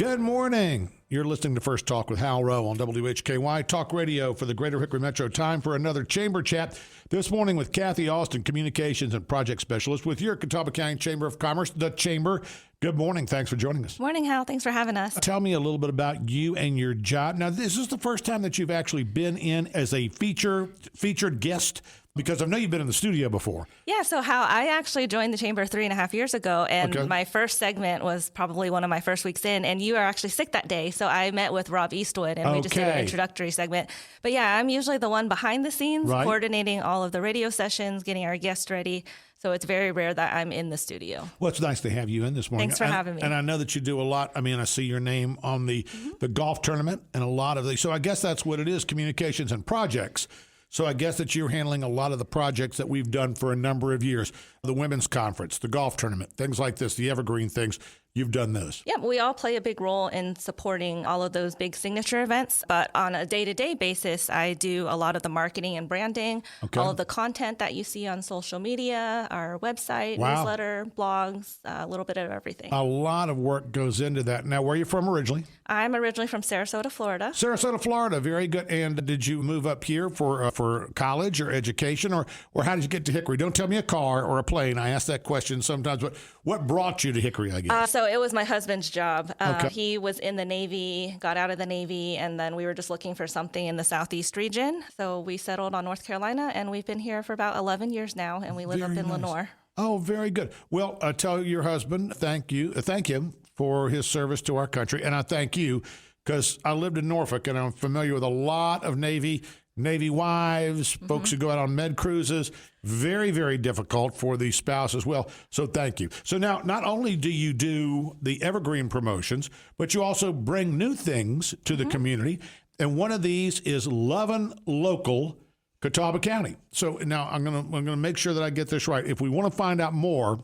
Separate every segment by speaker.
Speaker 1: Good morning. You're listening to First Talk with Hal Rowe on WHKY Talk Radio for the Greater Hickory Metro. Time for another Chamber Chat this morning with Kathy Austin, Communications and Project Specialist with your Catawba County Chamber of Commerce, the Chamber. Good morning. Thanks for joining us.
Speaker 2: Morning, Hal. Thanks for having us.
Speaker 1: Tell me a little bit about you and your job. Now, this is the first time that you've actually been in as a featured guest, because I know you've been in the studio before.
Speaker 2: Yeah, so Hal, I actually joined the Chamber 3.5 years ago, and my first segment was probably one of my first weeks in, and you were actually sick that day, so I met with Rob Eastwood, and we just did an introductory segment. But yeah, I'm usually the one behind the scenes, coordinating all of the radio sessions, getting our guests ready. So it's very rare that I'm in the studio.
Speaker 1: Well, it's nice to have you in this morning.
Speaker 2: Thanks for having me.
Speaker 1: And I know that you do a lot. I mean, I see your name on the golf tournament and a lot of these. So I guess that's what it is, communications and projects. So I guess that you're handling a lot of the projects that we've done for a number of years. The women's conference, the golf tournament, things like this, the evergreen things. You've done those.
Speaker 2: Yeah, we all play a big role in supporting all of those big signature events. But on a day-to-day basis, I do a lot of the marketing and branding, all of the content that you see on social media, our website, newsletter, blogs, a little bit of everything.
Speaker 1: A lot of work goes into that. Now, where are you from originally?
Speaker 2: I'm originally from Sarasota, Florida.
Speaker 1: Sarasota, Florida. Very good. And did you move up here for college or education, or how did you get to Hickory? Don't tell me a car or a plane. I ask that question sometimes, but what brought you to Hickory, I guess?
Speaker 2: So it was my husband's job. He was in the Navy, got out of the Navy, and then we were just looking for something in the Southeast region. So we settled on North Carolina, and we've been here for about 11 years now, and we live up in Lenoir.
Speaker 1: Oh, very good. Well, tell your husband thank him for his service to our country, and I thank you because I lived in Norfolk, and I'm familiar with a lot of Navy wives, folks who go out on med cruises. Very, very difficult for the spouse as well. So thank you. So now, not only do you do the evergreen promotions, but you also bring new things to the community. And one of these is Lovin Local Catawba County. So now I'm gonna make sure that I get this right. If we want to find out more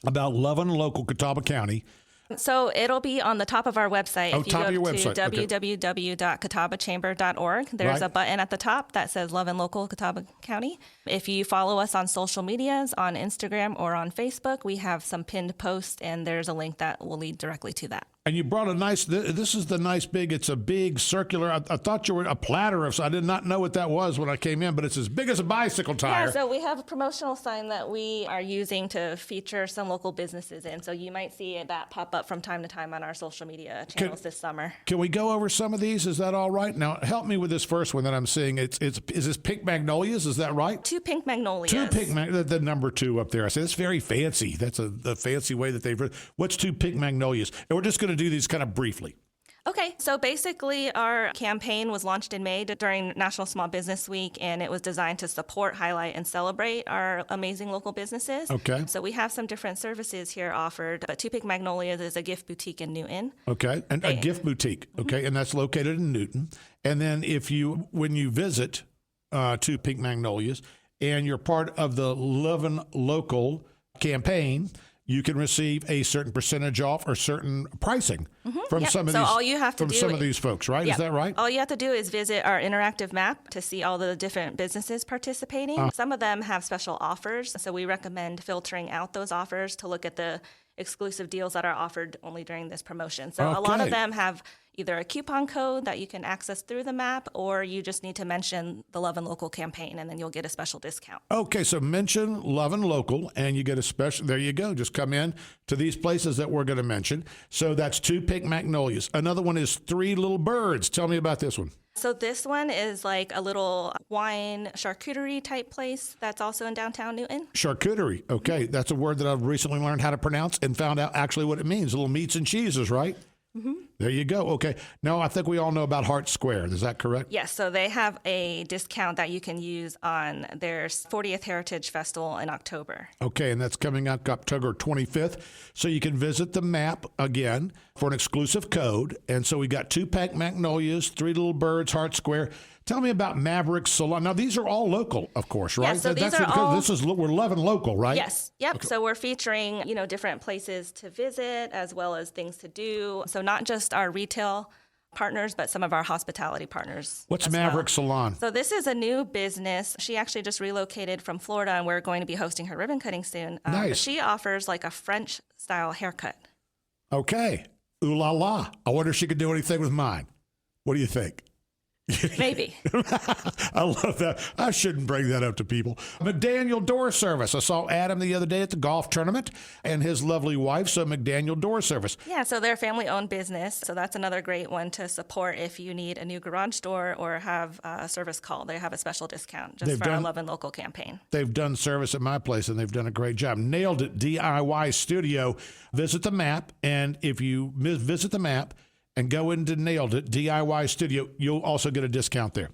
Speaker 1: about Lovin Local Catawba County,
Speaker 2: so it'll be on the top of our website.
Speaker 1: Oh,
Speaker 2: if you
Speaker 1: top
Speaker 2: go
Speaker 1: of your
Speaker 2: to
Speaker 1: website.
Speaker 2: www.catawbachamber.org, there's a button at the top that says Lovin Local Catawba County. If you follow us on social medias, on Instagram or on Facebook, we have some pinned posts, and there's a link that will lead directly to that.
Speaker 1: And you brought a nice, this is the nice big, it's a big circular, I thought you were a platter of, so I did not know what that was when I came in, but it's as big as a bicycle tire.
Speaker 2: Yeah, so we have a promotional sign that we are using to feature some local businesses in. So you might see that pop up from time to time on our social media channels this summer.
Speaker 1: Can we go over some of these? Is that all right? Now, help me with this first one that I'm seeing. Is this pink magnolias? Is that right?
Speaker 2: 2 pink magnolias.
Speaker 1: 2 pink magnolias, the number 2 up there. I said, it's very fancy. That's the fancy way that they've written. What's 2 pink magnolias? And we're just going to do these kind of briefly.
Speaker 2: Okay, so basically our campaign was launched in May during National Small Business Week, and it was designed to support, highlight, and celebrate our amazing local businesses.
Speaker 1: Okay.
Speaker 2: So we have some different services here offered, but 2 Pink Magnolias is a gift boutique in Newton.
Speaker 1: Okay, and a gift boutique, okay, and that's located in Newton. And then when you visit 2 Pink Magnolias and you're part of the Lovin Local campaign, you can receive a certain percentage off or certain pricing from some of these folks, right? Is that right?
Speaker 2: All you have to do is visit our interactive map to see all the different businesses participating. Some of them have special offers, so we recommend filtering out those offers to look at the exclusive deals that are offered only during this promotion. So a lot of them have either a coupon code that you can access through the map, or you just need to mention the Lovin Local campaign, and then you'll get a special discount.
Speaker 1: Okay, so mention Lovin Local, and you get a special, there you go. Just come in to these places that we're going to mention. So that's 2 Pink Magnolias. Another one is 3 Little Birds. Tell me about this one.
Speaker 2: So this one is like a little wine charcuterie type place that's also in downtown Newton.
Speaker 1: Charcuterie. Okay, that's a word that I've recently learned how to pronounce and found out actually what it means. Little meats and cheeses, right? There you go. Okay. Now, I think we all know about Hart Square. Is that correct?
Speaker 2: Yes. So they have a discount that you can use on their 40th Heritage Festival in October.
Speaker 1: Okay. And that's coming up October 25th. So you can visit the map again for an exclusive code. And so we got 2 Pink Magnolias, 3 Little Birds, Hart Square. Tell me about Maverick Salon. Now, these are all local, of course, right?
Speaker 2: Yeah, so
Speaker 1: we're Lovin Local, right?
Speaker 2: Yes. Yep. Okay. So we're featuring, different places to visit as well as things to do. So not just our retail partners, but some of our hospitality partners.
Speaker 1: What's Maverick Salon?
Speaker 2: So this is a new business. She actually just relocated from Florida, and we're going to be hosting her ribbon cutting soon.
Speaker 1: Nice.
Speaker 2: She offers like a French style haircut.
Speaker 1: Okay. Ooh la la. I wonder if she could do anything with mine. What do you think?
Speaker 2: Maybe.
Speaker 1: I love that. I shouldn't bring that up to people. McDaniel Door Service. I saw Adam the other day at the golf tournament and his lovely wife. So McDaniel Door Service.
Speaker 2: Yeah, so they're a family-owned business. So that's another great one to support if you need a new garage door or have a service call. They have a special discount just for our Lovin' Local campaign.
Speaker 1: They've done service at my place, and they've done a great job. Nailed It DIY Studio. Visit the map, and if you visit the map and go into Nailed It DIY Studio, you'll also get a discount there.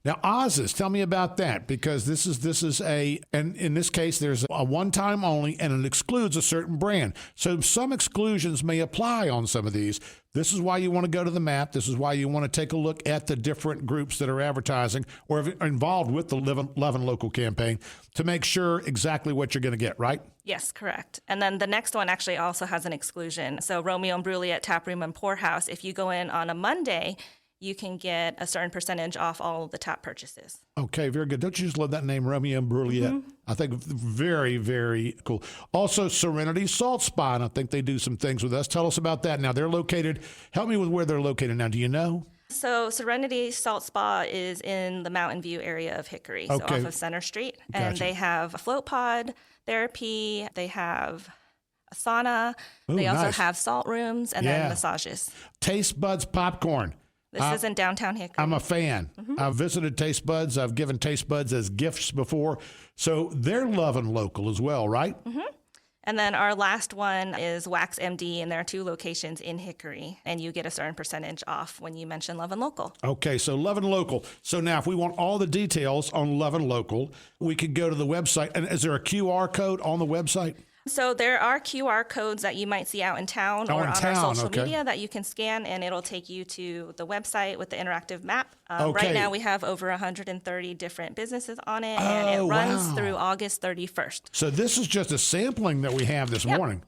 Speaker 1: Now, Oz's, tell me about that, because this is and in this case, there's a one-time only, and it excludes a certain brand. So some exclusions may apply on some of these. This is why you want to go to the map. This is why you want to take a look at the different groups that are advertising or are involved with the Lovin' Local campaign to make sure exactly what you're going to get, right?
Speaker 2: Yes, correct. And then the next one actually also has an exclusion. So Romeo and Juliet Tap Room and Pour House, if you go in on a Monday, you can get a certain percentage off all of the tap purchases.
Speaker 1: Okay, very good. Don't you just love that name, Romeo and Juliet? I think very, very cool. Also, Serenity Salt Spa, and I think they do some things with us. Tell us about that. Now, they're located, help me with where they're located now. Do you know?
Speaker 2: So Serenity Salt Spa is in the Mountain View area of Hickory, so off of Center Street. And they have a float pod therapy. They have a sauna.
Speaker 1: Ooh,
Speaker 2: they also
Speaker 1: nice.
Speaker 2: have salt rooms and then massages.
Speaker 1: Taste Buds Popcorn.
Speaker 2: This is in downtown Hickory.
Speaker 1: I'm a fan. I've visited Taste Buds. I've given Taste Buds as gifts before. So they're Lovin' Local as well, right?
Speaker 2: And then our last one is Wax MD, and there are 2 locations in Hickory, and you get a certain percentage off when you mention Lovin' Local.
Speaker 1: Okay, so Lovin' Local. So now if we want all the details on Lovin' Local, we could go to the website. And is there a QR code on the website?
Speaker 2: So there are QR codes that you might see out in town or on our social media that you can scan, and it'll take you to the website with the interactive map. Right now we have over 130 different businesses on it, and it runs through August 31st.
Speaker 1: So this is just a sampling that we have this morning.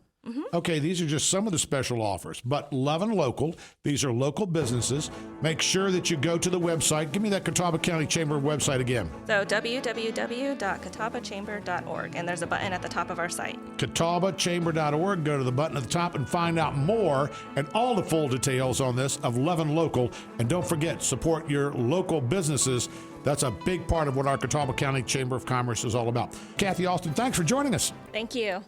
Speaker 1: Okay, these are just some of the special offers, but Lovin' Local, these are local businesses. Make sure that you go to the website. Give me that Catawba County Chamber website again.
Speaker 2: So www.catawbachamber.org, and there's a button at the top of our site.
Speaker 1: CatawbaChamber.org. Go to the button at the top and find out more and all the full details on this of Lovin' Local. And don't forget, support your local businesses. That's a big part of what our Catawba County Chamber of Commerce is all about. Kathy Austin, thanks for joining us.
Speaker 2: Thank you.